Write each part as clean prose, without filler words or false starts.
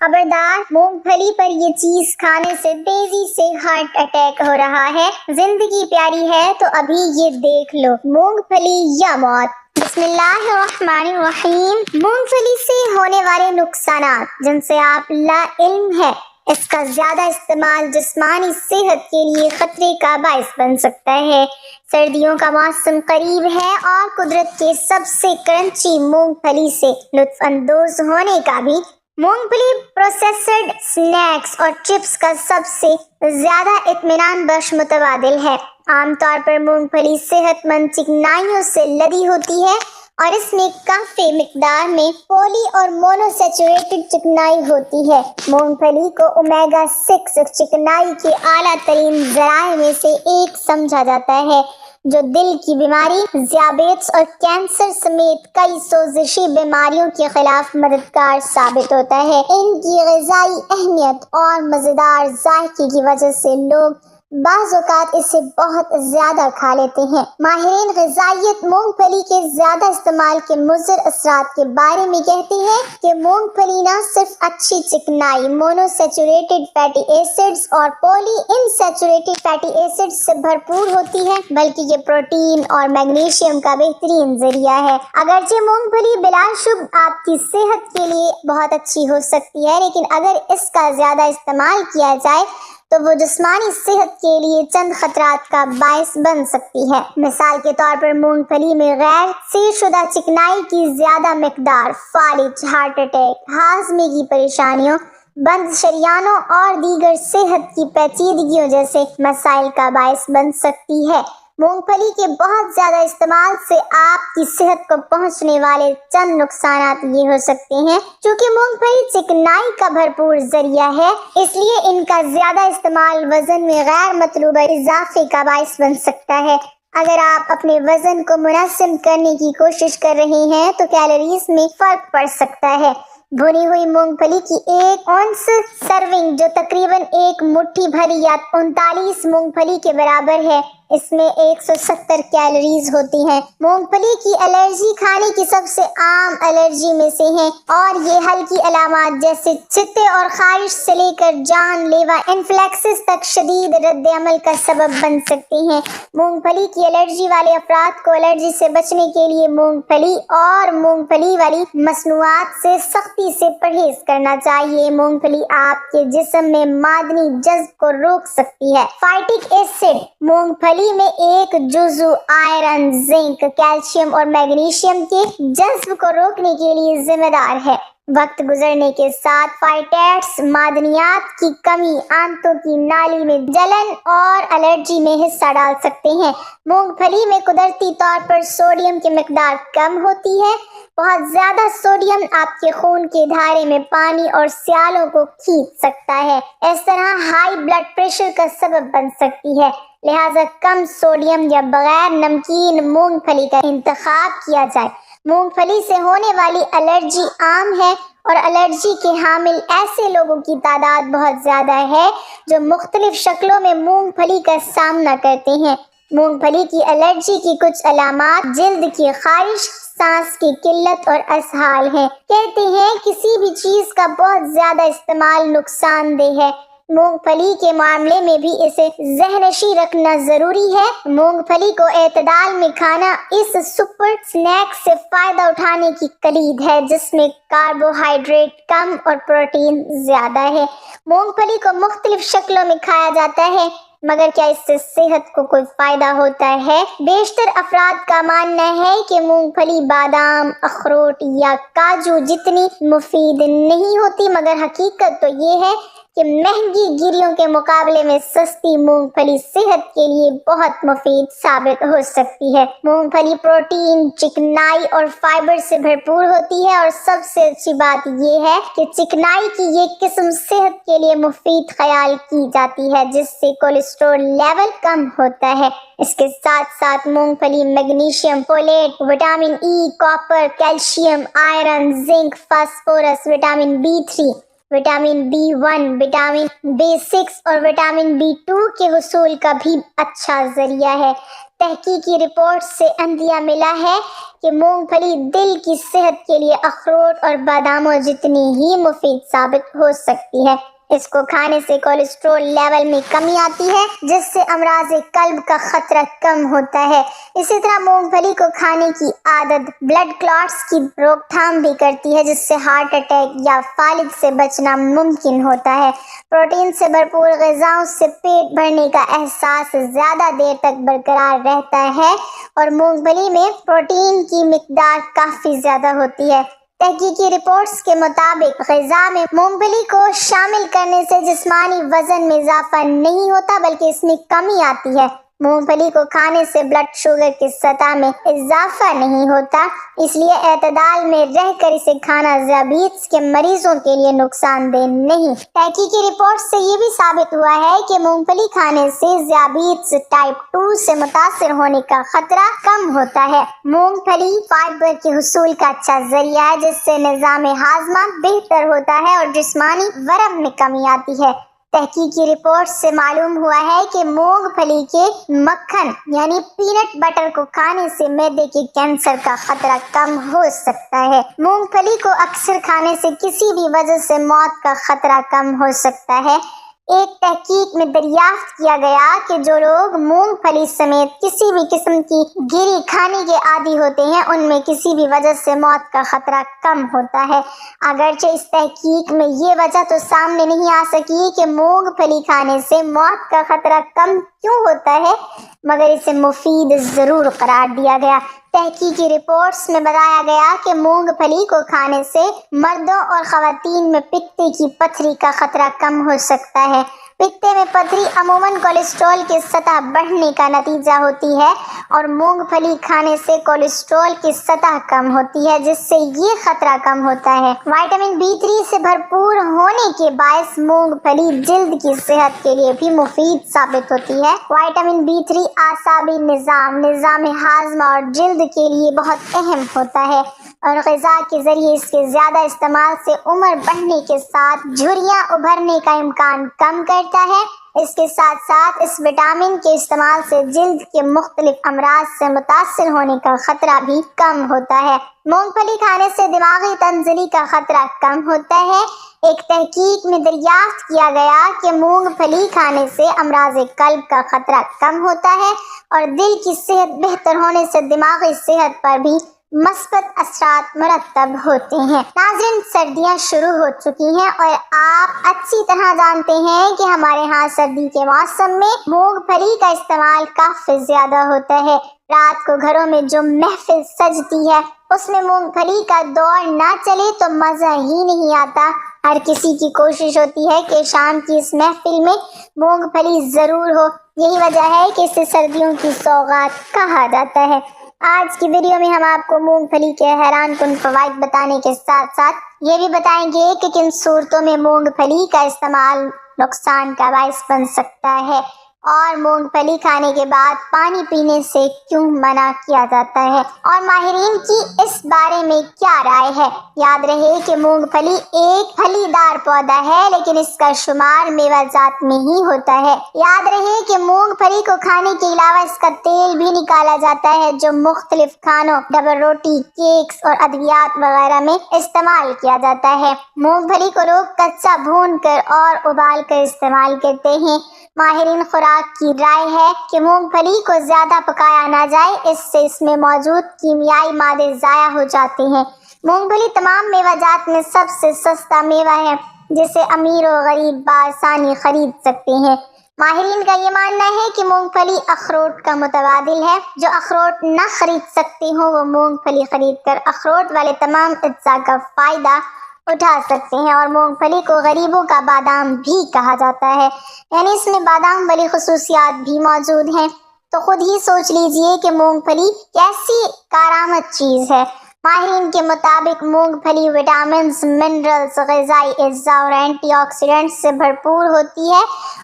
खबरदार, मूंगफली पर ये चीज खाने से तेजी से हार्ट अटैक हो रहा है। जिंदगी प्यारी है तो अभी ये देख लो, मूंगफली या मौत। बिस्मिल्लाहिर्रहमानिर्रहीम। मूंगफली से होने वाले नुकसानात जिनसे आप ला इल्म है। इसका ज्यादा इस्तेमाल जिस्मानी सेहत के लिए खतरे का बायस बन सकता है। सर्दियों का मौसम करीब है और कुदरत के सबसे क्रंची मूंगफली से लुत्फ अंदोज होने का भी। मूंगफली प्रोसेस्ड स्नैक्स और चिप्स का सबसे ज्यादा इत्मीनान बख्श मुतबादिल है। आमतौर पर मूंगफली सेहतमंद चिकनाइयों से लदी होती है और इसमें काफी मिकदार में पॉली और मोनोसैचुरेटेड चिकनाई होती है। मूंगफली को ओमेगा 6 चिकनाई के आला तरीन जराए में से एक समझा जाता है, जो दिल की बीमारी, ज़ियाबेट्स और कैंसर समेत कई सोजिशी बीमारियों के खिलाफ मददगार साबित होता है। इनकी ग़िज़ाई अहमियत और मज़ेदार जायके की वजह से लोग बाज़ औक़ात इसे बहुत ज़्यादा खा लेते हैं। माहिरीन ग़िज़ाइयत मूंगफली के ज़्यादा इस्तेमाल के मुज़र असरात के बारे में कहते हैं कि मूंगफली न सिर्फ अच्छी चिकनाई, मोनोसैचुरेटेड फैटी एसिड्स और पॉली इनसैचुरेटेड फैटी एसिड्स से भरपूर होती है, बल्कि ये प्रोटीन और मैग्नीशियम का बेहतरीन जरिया है। अगरचे मूंगफली बिलाशुब आपकी सेहत के लिए बहुत अच्छी हो सकती है, लेकिन अगर इसका ज़्यादा इस्तेमाल किया जाए तो वो जिस्मानी सेहत के लिए चंद खतरात का बायस बन सकती है। मिसाल के तौर पर मूंगफली में गैर सीरशुदा चिकनाई की ज्यादा मिकदार फालिज, हार्ट अटैक, हाजमे की परेशानियों, बंद शरियानों और दीगर सेहत की पेचीदगियों जैसे मसाइल का बायस बन सकती है। मूंगफली के बहुत ज्यादा इस्तेमाल से आपकी सेहत को पहुंचने वाले चंद नुकसानात ये हो सकते हैं। क्योंकि मूंगफली चिकनाई का भरपूर जरिया है, इसलिए इनका ज्यादा इस्तेमाल वजन में गैर मतलूबा इजाफे का बायस बन सकता है। अगर आप अपने वजन को मुनस्सिम करने की कोशिश कर रहे हैं तो कैलोरीज में फर्क पड़ सकता है। भुनी हुई मूंगफली की एक औंस सर्विंग, जो तकरीबन एक मुट्ठी भरी या 39 मूंगफली के बराबर है, इसमें 170 कैलोरीज होती हैं। मूंगफली की एलर्जी खाने की सबसे आम एलर्जी में से है और ये हल्की अलामात जैसे छित्ते और खारिश से लेकर जानलेवा इन्फ्लेक्सिस तक शदीद रद्द अमल का सबब बन सकती हैं। मूंगफली की एलर्जी वाले अफराद को एलर्जी से बचने के लिए मूंगफली और मूंगफली वाली मसनूआत से सख्ती से परहेज करना चाहिए। मूंगफली आपके जिस्म में मादनी जज्ब को रोक सकती है। फाइटिक एसिड मूंगफली में एक जुज़ु आयरन, जिंक, कैल्शियम और मैग्नीशियम के जज्ब को रोकने के लिए जिम्मेदार है। वक्त गुजरने के साथ फाइटेट्स मादनियात की कमी आंतों की नाली में जलन और एलर्जी में हिस्सा डाल सकते हैं। मूंगफली में कुदरती तौर पर सोडियम की मिकदार कम होती है। बहुत ज्यादा सोडियम आपके खून के धारे में पानी और स्यालों को खींच सकता है। इस तरह हाई ब्लड प्रेशर का सबब बन सकती है। लिहाजा कम सोडियम या बगैर नमकीन मूंगफली का इंतखाब किया जाए। मूंगफली से होने वाली एलर्जी आम है और एलर्जी के हामिल ऐसे लोगों की तादाद बहुत ज्यादा है जो मुख्तलिफ शक्लों में मूंगफली का सामना करते हैं। मूंगफली की एलर्जी की कुछ अलामात जिल्द की खारिश, सांस की किल्लत और असहाल है। कहते हैं किसी भी चीज का बहुत ज्यादा इस्तेमाल नुकसानदेह है। मूंगफली के मामले में भी इसे ज़हनशी रखना जरूरी है। मूंगफली को एतदाल में खाना इस सुपर स्नैक से फायदा उठाने की कलीद है, जिसमें कार्बोहाइड्रेट कम और प्रोटीन ज्यादा है। मूंगफली को मुख्तलिफ शक्लों में खाया जाता है, मगर क्या इससे सेहत को कोई फायदा होता है? बेशतर अफराद का मानना है कि मूंगफली बादाम, अखरोट या काजू जितनी मुफीद नहीं होती, मगर हकीकत तो ये है कि महंगी गिरियों के मुकाबले में सस्ती मूंगफली सेहत के लिए बहुत मुफीद साबित हो सकती है। मूंगफली प्रोटीन, चिकनाई और फाइबर से भरपूर होती है और सबसे अच्छी बात यह है कि चिकनाई की ये किस्म सेहत के लिए मुफीद ख्याल की जाती है, जिससे कोलेस्ट्रॉल लेवल कम होता है। इसके साथ साथ मूंगफली magnesium, folate, vitamin E, copper, calcium, iron, zinc, phosphorus, vitamin B3, vitamin B1, vitamin B6 और विटामिन B2 के हुसूल का भी अच्छा जरिया है। तहकीकी रिपोर्ट से अंदिया मिला है कि मूंगफली दिल की सेहत के लिए अखरोट और बादामों जितनी ही मुफीद साबित हो सकती है। इसको खाने से कोलेस्ट्रॉल लेवल में कमी आती है, जिससे अमराज कल्ब का खतरा कम होता है। इसी तरह मूंगफली को खाने की आदत ब्लड क्लॉट्स की रोकथाम भी करती है, जिससे हार्ट अटैक या फालिज से बचना मुमकिन होता है। प्रोटीन से भरपूर ग़िज़ाओं से पेट भरने का एहसास ज़्यादा देर तक बरकरार रहता है और मूंगफली में प्रोटीन की मिकदार काफ़ी ज़्यादा होती है। तहकीकी रिपोर्ट्स के मुताबिक ग़िज़ा में मूंगफली को शामिल करने से जिस्मानी वज़न में इजाफा नहीं होता, बल्कि इसमें कमी आती है। मूंगफली को खाने से ब्लड शुगर की सतह में इजाफा नहीं होता, इसलिए एतदाल में रहकर इसे खाना ज़ियाबीत्स के मरीजों के लिए नुकसानदेह नहीं। तहकीकी रिपोर्ट से ये भी साबित हुआ है कि मूंगफली खाने से ज़ियाबीत्स टाइप 2 से मुतासिर होने का खतरा कम होता है। मूंगफली फाइबर के हुसूल का अच्छा जरिया है, जिससे निज़ाम हाज़मा बेहतर होता है और जिस्मानी वरम में कमी आती है। तहकीकी रिपोर्ट से मालूम हुआ है कि मूंगफली के मक्खन यानी पीनट बटर को खाने से मैदे के कैंसर का खतरा कम हो सकता है। मूंगफली को अक्सर खाने से किसी भी वजह से मौत का खतरा कम हो सकता है। एक तहकीक में दरियाफ्त किया गया कि जो लोग मूंगफली समेत किसी भी किस्म की गिरी खाने के आदी होते हैं, उनमें किसी भी वजह से मौत का खतरा कम होता है। अगरचे इस तहकीक में ये वजह तो सामने नहीं आ सकी कि मूंगफली खाने से मौत का खतरा कम क्यों होता है, मगर इसे मुफीद ज़रूर करार दिया गया। तहकीकी रिपोर्ट्स में बताया गया कि मूंगफली को खाने से मर्दों और ख़वातीन में पित्ते की पथरी का खतरा कम हो सकता है। पित्ते में पथरी अमूमन कोलेस्ट्रॉल की सतह बढ़ने का नतीजा होती है और मूंगफली खाने से कोलेस्ट्रॉल की सतह कम होती है, जिससे ये खतरा कम होता है। विटामिन B3 से भरपूर होने के बायस मूंगफली जिल्द की सेहत के लिए भी मुफीद साबित होती है। विटामिन B3 आसाबी निज़ाम हाज़मा और जिल्द के लिए बहुत अहम होता है और ग़िज़ा के ज़रिए इसके ज़्यादा इस्तेमाल से उम्र बढ़ने के साथ झुर्रियाँ उभरने का इम्कान कम करता है। इसके साथ साथ इस विटामिन के इस्तेमाल से जिल्द के मुख्तलिफ अमराज से मुतासिर होने का खतरा भी कम होता है। मूंगफली खाने से दिमागी तंज़ली का खतरा कम होता है। एक तहकीक में दरियाफ्त किया गया कि मूंगफली खाने से अमराज कल्ब का खतरा कम होता है और दिल की सेहत बेहतर होने से दिमागी सेहत पर भी मस्बत असरात मुरतब होते हैं। नाज़रीन, सर्दियाँ शुरू हो चुकी हैं और आप अच्छी तरह जानते हैं कि हमारे यहाँ सर्दी के मौसम में मूंगफली का इस्तेमाल काफ़ी ज़्यादा होता है। रात को घरों में जो महफिल सजती है, उसमें मूंगफली का दौर ना चले तो मज़ा ही नहीं आता। हर किसी की कोशिश होती है कि शाम की इस महफिल में मूंगफली ज़रूर हो। यही वजह है कि इसे सर्दियों की सौगात कहा जाता है। आज की वीडियो में हम आपको मूंगफली के हैरान कुन फ़वाइद बताने के साथ साथ ये भी बताएंगे कि किन सूरतों में मूंगफली का इस्तेमाल नुकसान का बायस बन सकता है और मूंगफली खाने के बाद पानी पीने से क्यों मना किया जाता है और माहिरीन की इस बारे में क्या राय है। याद रहे कि मूंगफली एक फलीदार पौधा है, लेकिन इसका शुमार मेवा जात में ही होता है। याद रहे कि मूंगफली को खाने के अलावा इसका तेल भी निकाला जाता है, जो मुख्तलिफ खानों, डबल रोटी, केक्स और अद्वियात वगैरह में इस्तेमाल किया जाता है। मूंगफली को लोग कच्चा भून कर और उबाल कर इस्तेमाल करते हैं। माहिरीन खुराक की राय है कि मूंगफली को ज़्यादा पकाया ना जाए, इससे इसमें मौजूद कीमियाई मादे ज़ाया हो जाते हैं। मूंगफली तमाम मेवाजात में सबसे सस्ता मेवा है, जिसे अमीर और गरीब बआसानी खरीद सकते हैं। माहिरीन का ये मानना है कि मूंगफली अखरोट का मुतबादिल है। जो अखरोट न खरीद सकते हो वो मूंगफली खरीद कर अखरोट वाले तमाम अज्जा का फ़ायदा उठा सकते हैं। और मूंगफली को गरीबों का बादाम भी कहा जाता है, यानी इसमें बादाम वाली खुसूसियात भी मौजूद हैं। तो खुद ही सोच लीजिए कि मूंगफली कैसी कारामद चीज़ है। माहिरीन के मुताबिक मूंगफली विटामिन्स, मिनरल्स, ग़िज़ाई अज्जा और एंटीऑक्सीडेंट्स से भरपूर होती है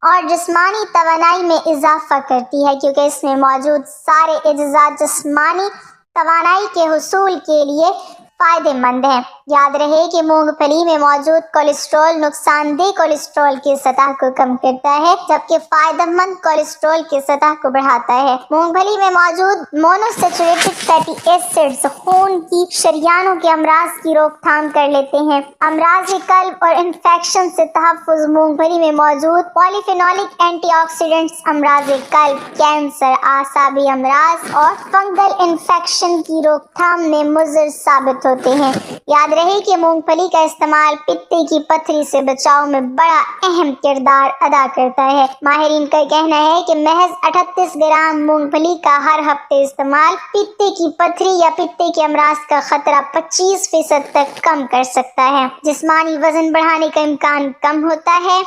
और जिस्मानी तवानाई में इजाफा करती है, क्योंकि इसमें मौजूद सारे अज्जा जिस्मानी तवानाई के हुसूल के लिए فائدہ مند ہیں۔ یاد رہے کہ مونگ پھلی میں موجود کولیسٹرول نقصان دہ کولیسٹرول کی سطح کو کم کرتا ہے، جبکہ فائدہ مند کولیسٹرول کی سطح کو بڑھاتا ہے۔ مونگ پھلی میں موجود مونوسیچوریٹڈ فیٹی ایسڈز خون کی شریانوں کے امراض کی روک تھام کر لیتے ہیں۔ امراض قلب اور انفیکشن سے تحفظ۔ مونگ پھلی میں موجود پولی فینولک اینٹی آکسیڈنٹس امراض قلب، کینسر، اعصابی امراض اور فنگل انفیکشن کی روک تھام میں مضر ثابت ہوتے ہیں۔ یاد رہے کہ مونگ پھلی کا استعمال پتے کی پتھری سے بچاؤ میں بڑا اہم کردار ادا کرتا ہے۔ ماہرین کا کہنا ہے کہ محض 38 گرام مونگ پھلی کا ہر ہفتے استعمال پتے کی پتھری یا پتے کے امراض کا خطرہ 25% تک کم کر سکتا ہے۔ جسمانی وزن بڑھانے کا امکان کم ہوتا ہے۔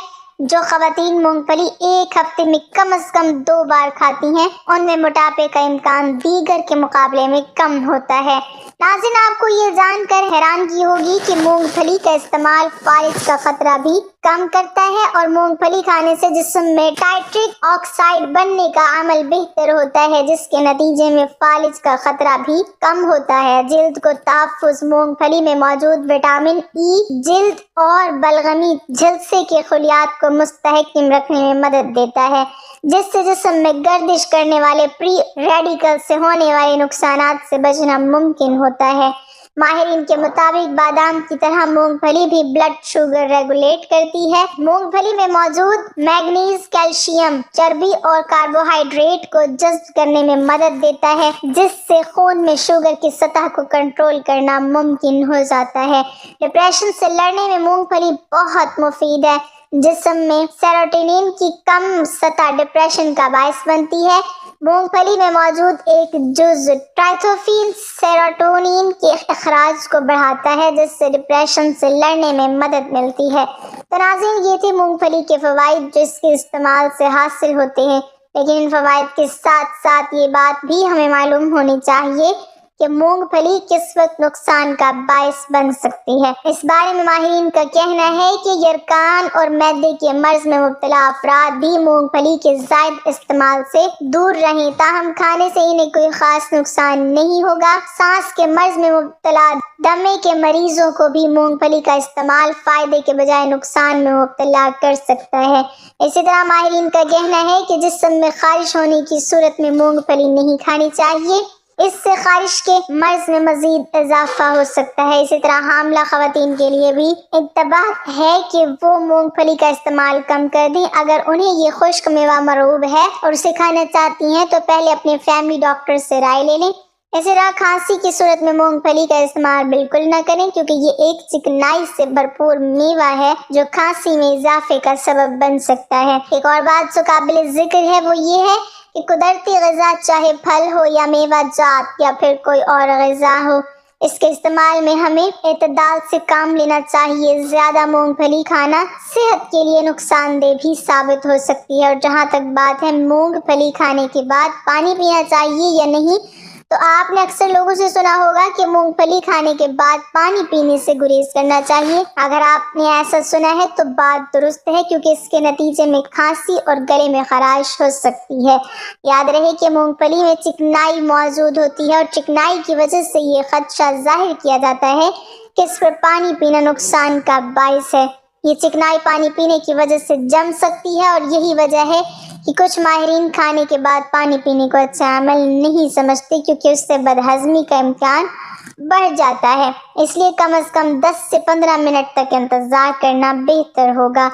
جو خواتین مونگ پھلی ایک ہفتے میں کم از کم 2 بار کھاتی ہیں، ان میں موٹاپے کا امکان دیگر کے مقابلے میں کم ہوتا ہے۔ ناظرین، آپ کو یہ جان کر حیرانگی ہوگی کہ مونگ پھلی کا استعمال فالج کا خطرہ بھی کم کرتا ہے، اور مونگ پھلی کھانے سے جسم میں ٹائٹرک آکسائڈ بننے کا عمل بہتر ہوتا ہے، جس کے نتیجے میں فالج کا خطرہ بھی کم ہوتا ہے۔ جلد کو تحفظ۔ مونگ پھلی میں موجود وٹامن ای جلد اور بلغمی جھلسے کے خلیات کو مستحکم رکھنے میں مدد دیتا ہے، جس سے جسم میں گردش کرنے والے فری ریڈیکل سے ہونے والے نقصانات سے بچنا ممکن ہوتا ہے۔ ماہرین کے مطابق بادام کی طرح مونگ پھلی بھی بلڈ شوگر ریگولیٹ کرتی ہے۔ مونگ پھلی میں موجود میگنیز کیلشیم چربی اور کاربوہائیڈریٹ کو جذب کرنے میں مدد دیتا ہے، جس سے خون میں شوگر کی سطح کو کنٹرول کرنا ممکن ہو جاتا ہے۔ ڈپریشن سے لڑنے میں مونگ پھلی بہت مفید ہے۔ جسم میں سیروٹونین کی کم سطح ڈپریشن کا باعث بنتی ہے۔ مونگ پھلی میں موجود ایک جز ٹرائیتوفین سیروٹونین کے اخراج کو بڑھاتا ہے، جس سے ڈپریشن سے لڑنے میں مدد ملتی ہے۔ تو ناظرین، یہ تھے مونگ پھلی کے فوائد جو اس کے استعمال سے حاصل ہوتے ہیں، لیکن ان فوائد کے ساتھ ساتھ یہ بات بھی ہمیں معلوم ہونی چاہیے کہ مونگ پھلی کس وقت نقصان کا باعث بن سکتی ہے۔ اس بارے میں ماہرین کا کہنا ہے کہ یرقان اور معدے کے مرض میں مبتلا افراد بھی مونگ پھلی کے زائد استعمال سے دور رہیں، تاہم کھانے سے انہیں کوئی خاص نقصان نہیں ہوگا۔ سانس کے مرض میں مبتلا دمے کے مریضوں کو بھی مونگ پھلی کا استعمال فائدے کے بجائے نقصان میں مبتلا کر سکتا ہے۔ اسی طرح ماہرین کا کہنا ہے کہ جسم میں خارش ہونے کی صورت میں مونگ پھلی نہیں کھانی چاہیے، اس سے خارش کے مرض میں مزید اضافہ ہو سکتا ہے۔ اسی طرح حاملہ خواتین کے لیے بھی انتباہ ہے کہ وہ مونگ پھلی کا استعمال کم کر دیں۔ اگر انہیں یہ خشک میوہ مرغوب ہے اور اسے کھانا چاہتی ہیں تو پہلے اپنے فیملی ڈاکٹر سے رائے لے لیں۔ اسی طرح کھانسی کی صورت میں مونگ پھلی کا استعمال بالکل نہ کریں، کیونکہ یہ ایک چکنائی سے بھرپور میوہ ہے جو کھانسی میں اضافے کا سبب بن سکتا ہے۔ ایک اور بات جو قابل ذکر ہے وہ یہ ہے کہ قدرتی غذا، چاہے پھل ہو یا میوہ جات یا پھر کوئی اور غذا ہو، اس کے استعمال میں ہمیں اعتدال سے کام لینا چاہیے۔ زیادہ مونگ پھلی کھانا صحت کے لیے نقصان دہ بھی ثابت ہو سکتی ہے۔ اور جہاں تک بات ہے مونگ پھلی کھانے کے بعد پانی پینا چاہیے یا نہیں، تو آپ نے اکثر لوگوں سے سنا ہوگا کہ مونگ پھلی کھانے کے بعد پانی پینے سے گریز کرنا چاہیے۔ اگر آپ نے ایسا سنا ہے تو بات درست ہے، کیونکہ اس کے نتیجے میں کھانسی اور گلے میں خراش ہو سکتی ہے۔ یاد رہے کہ مونگ پھلی میں چکنائی موجود ہوتی ہے، اور چکنائی کی وجہ سے یہ خدشہ ظاہر کیا جاتا ہے کہ اس پر پانی پینا نقصان کا باعث ہے۔ یہ چکنائی پانی پینے کی وجہ سے جم سکتی ہے، اور یہی وجہ ہے کہ کچھ ماہرین کھانے کے بعد پانی پینے کو اچھا عمل نہیں سمجھتے، کیونکہ اس سے بدہضمی کا امکان بڑھ جاتا ہے۔ اس لیے کم از کم 10 سے 15 منٹ تک انتظار کرنا بہتر ہوگا۔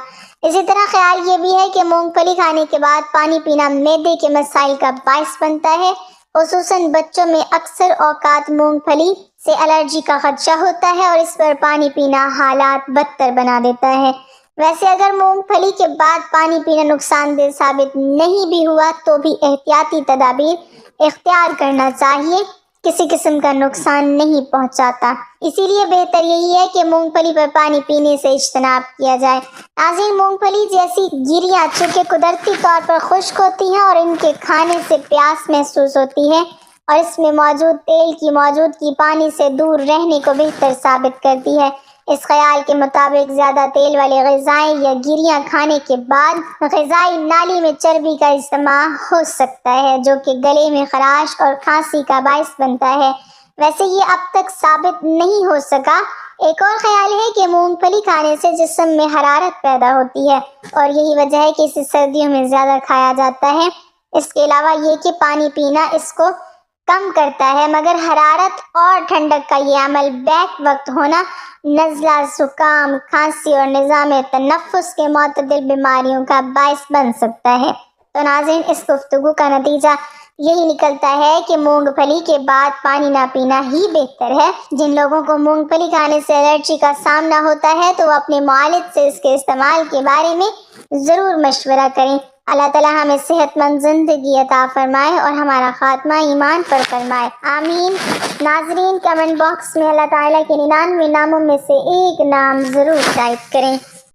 اسی طرح خیال یہ بھی ہے کہ مونگ پھلی کھانے کے بعد پانی پینا معدے کے مسائل کا باعث بنتا ہے، خصوصاً بچوں میں اکثر اوقات مونگ پھلی سے الرجی کا خدشہ ہوتا ہے، اور اس پر پانی پینا حالات بدتر بنا دیتا ہے۔ ویسے اگر مونگ پھلی کے بعد پانی پینا نقصان دہ ثابت نہیں بھی ہوا تو بھی احتیاطی تدابیر اختیار کرنا چاہیے، کسی قسم کا نقصان نہیں پہنچاتا۔ اسی لیے بہتر یہی ہے کہ مونگ پھلی پر پانی پینے سے اجتناب کیا جائے۔ ناظرین، مونگ پھلی جیسی گیریاں چونکہ قدرتی طور پر خشک ہوتی ہیں اور ان کے کھانے سے پیاس محسوس ہوتی ہے، اور اس میں موجود تیل کی موجودگی پانی سے دور رہنے کو بہتر ثابت کرتی ہے۔ اس خیال کے مطابق زیادہ تیل والی غذائیں یا گیریاں کھانے کے بعد غذائی نالی میں چربی کا اجتماع ہو سکتا ہے، جو کہ گلے میں خراش اور کھانسی کا باعث بنتا ہے۔ ویسے یہ اب تک ثابت نہیں ہو سکا۔ ایک اور خیال ہے کہ مونگ پھلی کھانے سے جسم میں حرارت پیدا ہوتی ہے اور یہی وجہ ہے کہ اسے سردیوں میں زیادہ کھایا جاتا ہے۔ اس کے علاوہ یہ کہ پانی پینا اس کو کم کرتا ہے، مگر حرارت اور ٹھنڈک کا یہ عمل بیک وقت ہونا نزلہ، زکام، کھانسی اور نظام تنفس کے معتدل بیماریوں کا باعث بن سکتا ہے۔ تو ناظرین، اس گفتگو کا نتیجہ یہی نکلتا ہے کہ مونگ پھلی کے بعد پانی نہ پینا ہی بہتر ہے۔ جن لوگوں کو مونگ پھلی کھانے سے الرجی کا سامنا ہوتا ہے تو وہ اپنے معالج سے اس کے استعمال کے بارے میں ضرور مشورہ کریں۔ اللہ تعالیٰ ہمیں صحت مند زندگی عطا فرمائے اور ہمارا خاتمہ ایمان پر فرمائے، آمین۔ ناظرین، کمنٹ باکس میں اللہ تعالیٰ کے 99 ناموں میں سے ایک نام ضرور ٹائپ کریں۔